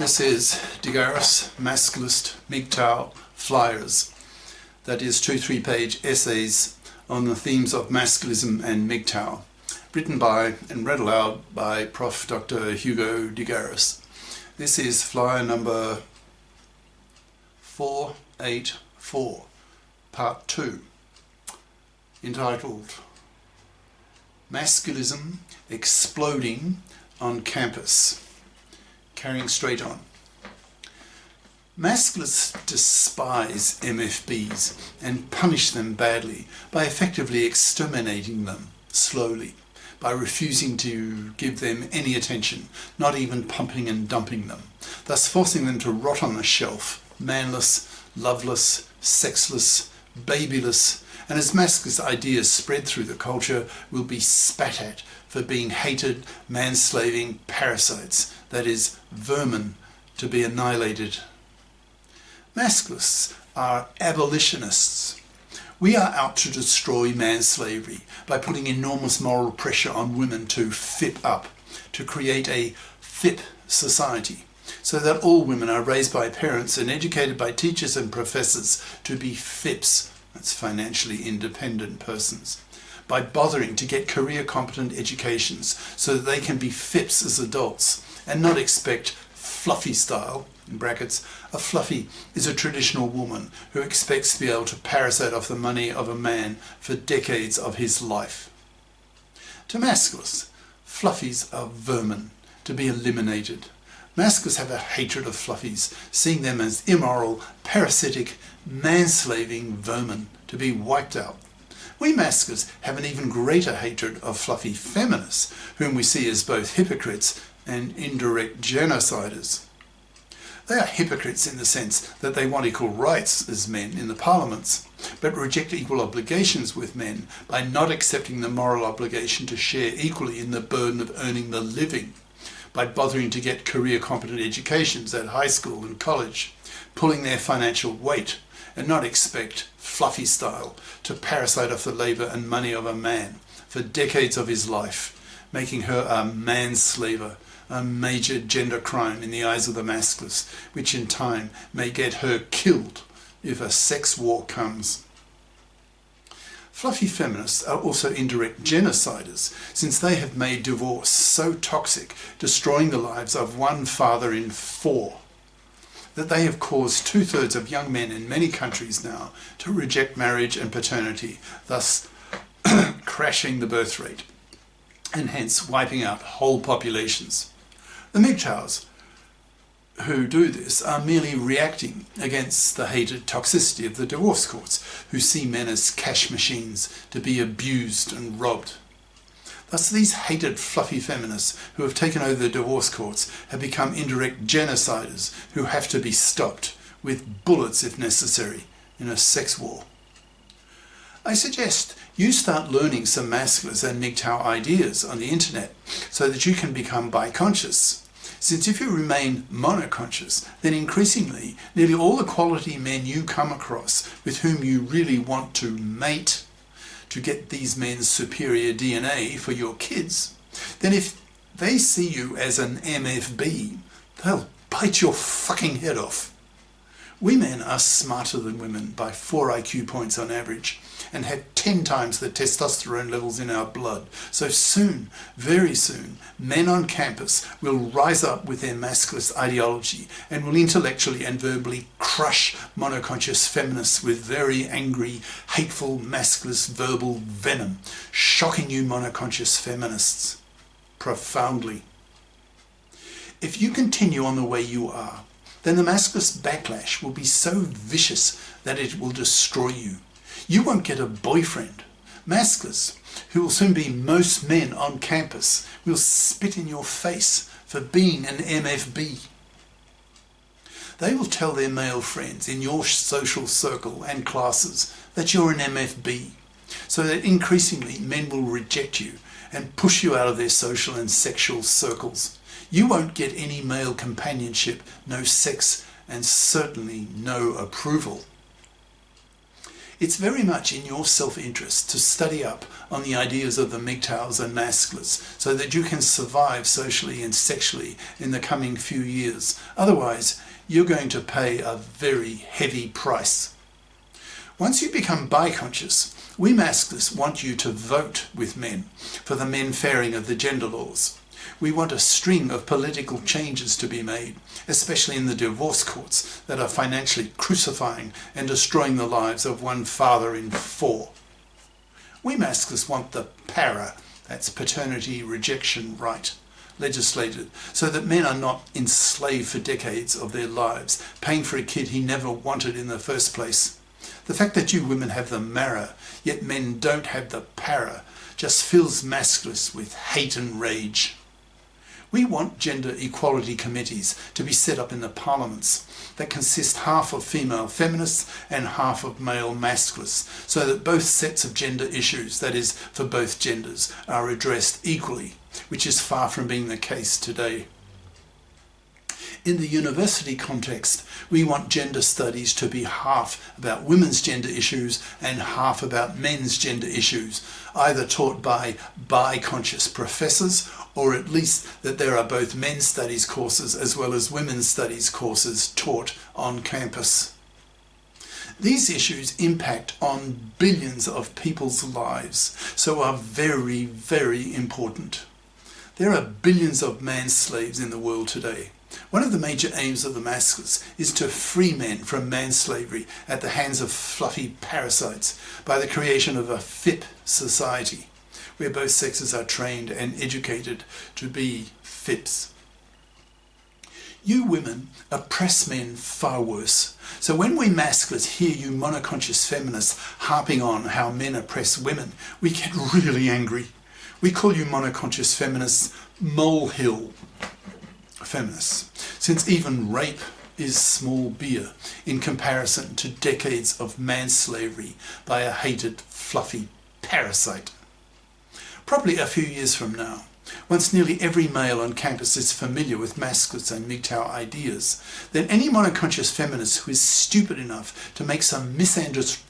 This is Garis, Masculist, MGTOW flyers. That is 2 3-page essays on the themes of masculism and MGTOW, written by and read aloud by Prof. Dr. Hugo de Garis. This is flyer number 484, part 2, entitled Masculism Exploding on Campus. Carrying straight on. Masculists despise MFBs and punish them badly by effectively exterminating them slowly, by refusing to give them any attention, not even pumping and dumping them, thus forcing them to rot on the shelf, manless, loveless, sexless, babyless, and as masculinist ideas spread through the culture will be spat at for being hated, manslaving parasites, that is, vermin to be annihilated. Masculists are abolitionists. We are out to destroy manslavery by putting enormous moral pressure on women to FIP up, to create a FIP society, so that all women are raised by parents and educated by teachers and professors to be FIPs, that's financially independent persons, by bothering to get career competent educations so that they can be FIPs as adults and not expect fluffy style, in brackets. A fluffy is a traditional woman who expects to be able to parasite off the money of a man for decades of his life. To masculists, fluffies are vermin to be eliminated. Masculists have a hatred of fluffies, seeing them as immoral, parasitic, manslaving vermin to be wiped out. We masculists have an even greater hatred of fluffy feminists, whom we see as both hypocrites and indirect genociders. They are hypocrites in the sense that they want equal rights as men in the parliaments, but reject equal obligations with men by not accepting the moral obligation to share equally in the burden of earning the living, by bothering to get career competent educations at high school and college, pulling their financial weight, and not expect, fluffy style, to parasite off the labour and money of a man for decades of his life, making her a manslaver, a major gender crime in the eyes of the masculists, which in time may get her killed if a sex war comes. Fluffy feminists are also indirect genociders, since they have made divorce so toxic, destroying the lives of 1 father in 4, that they have caused 2/3 of young men in many countries now to reject marriage and paternity, thus crashing the birth rate, and hence wiping out whole populations. The MGTOWs who do this are merely reacting against the hated toxicity of the divorce courts, who see men as cash machines to be abused and robbed. Thus these hated fluffy feminists who have taken over the divorce courts have become indirect genociders who have to be stopped, with bullets if necessary, in a sex war. I suggest you start learning some masculist and MGTOW ideas on the internet so that you can become biconscious. Since if you remain monoconscious, then increasingly nearly all the quality men you come across with whom you really want to mate, to get these men's superior DNA for your kids, then if they see you as an MFB, they'll bite your fucking head off. We men are smarter than women by 4 IQ points on average, and have 10 times the testosterone levels in our blood. So soon, very soon, men on campus will rise up with their masculist ideology and will intellectually and verbally crush monoconscious feminists with very angry, hateful, masculist verbal venom, shocking you monoconscious feminists profoundly. If you continue on the way you are, then the masculist backlash will be so vicious that it will destroy you. You won't get a boyfriend. Masculists, who will soon be most men on campus, will spit in your face for being an MFB. They will tell their male friends in your social circle and classes that you're an MFB, so that increasingly men will reject you and push you out of their social and sexual circles. You won't get any male companionship, no sex, and certainly no approval. It's very much in your self-interest to study up on the ideas of the MGTOWs and Masculists so that you can survive socially and sexually in the coming few years. Otherwise, you're going to pay a very heavy price. Once you become bi-conscious, we Masculists want you to vote with men for the men fairing of the gender laws. We want a string of political changes to be made, especially in the divorce courts that are financially crucifying and destroying the lives of one father in 4. We Masculists want the para, that's paternity rejection right, legislated so that men are not enslaved for decades of their lives, paying for a kid he never wanted in the first place. The fact that you women have the mara, yet men don't have the para, just fills Masculists with hate and rage. We want gender equality committees to be set up in the parliaments that consist half of female feminists and half of male masculists, so that both sets of gender issues, that is, for both genders, are addressed equally, which is far from being the case today. In the university context, we want gender studies to be half about women's gender issues and half about men's gender issues, either taught by bi-conscious professors, or at least that there are both men's studies courses as well as women's studies courses taught on campus. These issues impact on billions of people's lives, so are very, very important. There are billions of man-slaves in the world today. One of the major aims of the Masculists is to free men from man-slavery at the hands of fluffy parasites by the creation of a FIP society, where both sexes are trained and educated to be FIPs. You women oppress men far worse. So when we Masculists hear you monoconscious feminists harping on how men oppress women, we get really angry. We call you monoconscious feminists molehill feminists, since even rape is small beer in comparison to decades of manslavery by a hated fluffy parasite. Probably a few years from now, once nearly every male on campus is familiar with Masculists and MGTOW ideas, then any monoconscious feminist who is stupid enough to make some misandrous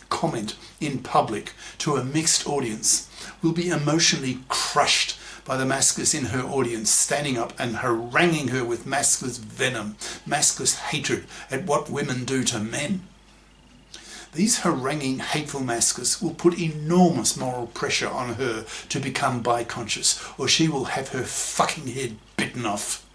comment in public to a mixed audience will be emotionally crushed by the Masculists in her audience standing up and haranguing her with Masculist venom, Masculist hatred at what women do to men. These haranguing, hateful Masculists will put enormous moral pressure on her to become bi-conscious, or she will have her fucking head bitten off.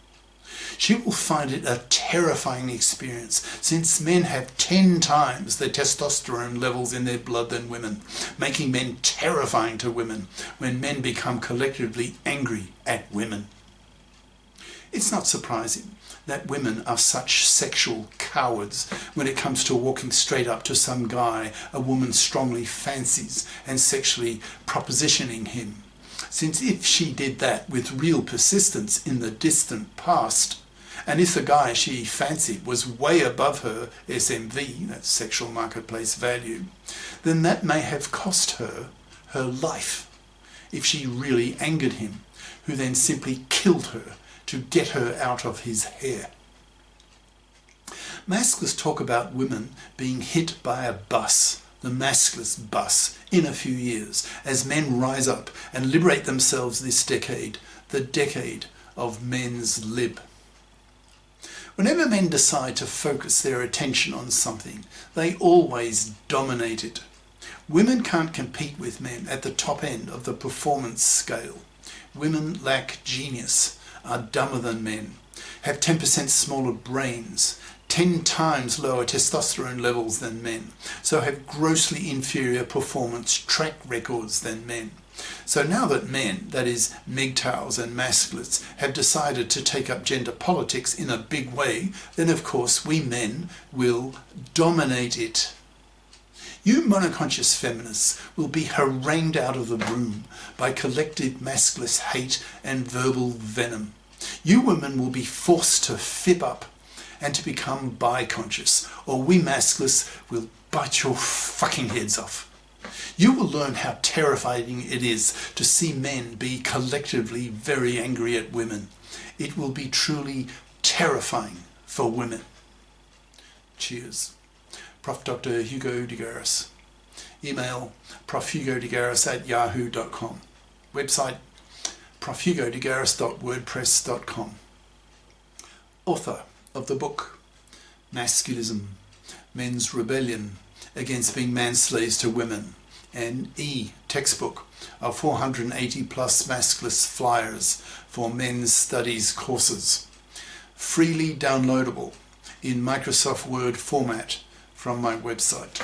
She will find it a terrifying experience, since men have 10 times the testosterone levels in their blood than women, making men terrifying to women when men become collectively angry at women. It's not surprising that women are such sexual cowards when it comes to walking straight up to some guy a woman strongly fancies and sexually propositioning him, since if she did that with real persistence in the distant past, and if the guy she fancied was way above her SMV, that's sexual marketplace value, then that may have cost her her life if she really angered him, who then simply killed her to get her out of his hair. Masculists talk about women being hit by a bus, the Masculist bus, in a few years, as men rise up and liberate themselves this decade, the decade of men's lib. Whenever men decide to focus their attention on something, they always dominate it. Women can't compete with men at the top end of the performance scale. Women lack genius, are dumber than men, have 10% smaller brains, 10 times lower testosterone levels than men, so have grossly inferior performance track records than men. So now that men, that is MGTOWs and Masculists, have decided to take up gender politics in a big way, then of course we men will dominate it. You monoconscious feminists will be harangued out of the room by collective masculist hate and verbal venom. You women will be forced to fip up and to become bi-conscious, or we Masculists will bite your fucking heads off. You will learn how terrifying it is to see men be collectively very angry at women. It will be truly terrifying for women. Cheers. Prof. Dr. Hugo de Garis. Email profugodegaris@yahoo.com. Website profugodegaris.wordpress.com. Author of the book Masculism, Men's Rebellion Against Being Man-Slaves to Women, and textbook of 480 plus masculist flyers for men's studies courses. Freely downloadable in Microsoft Word format from my website.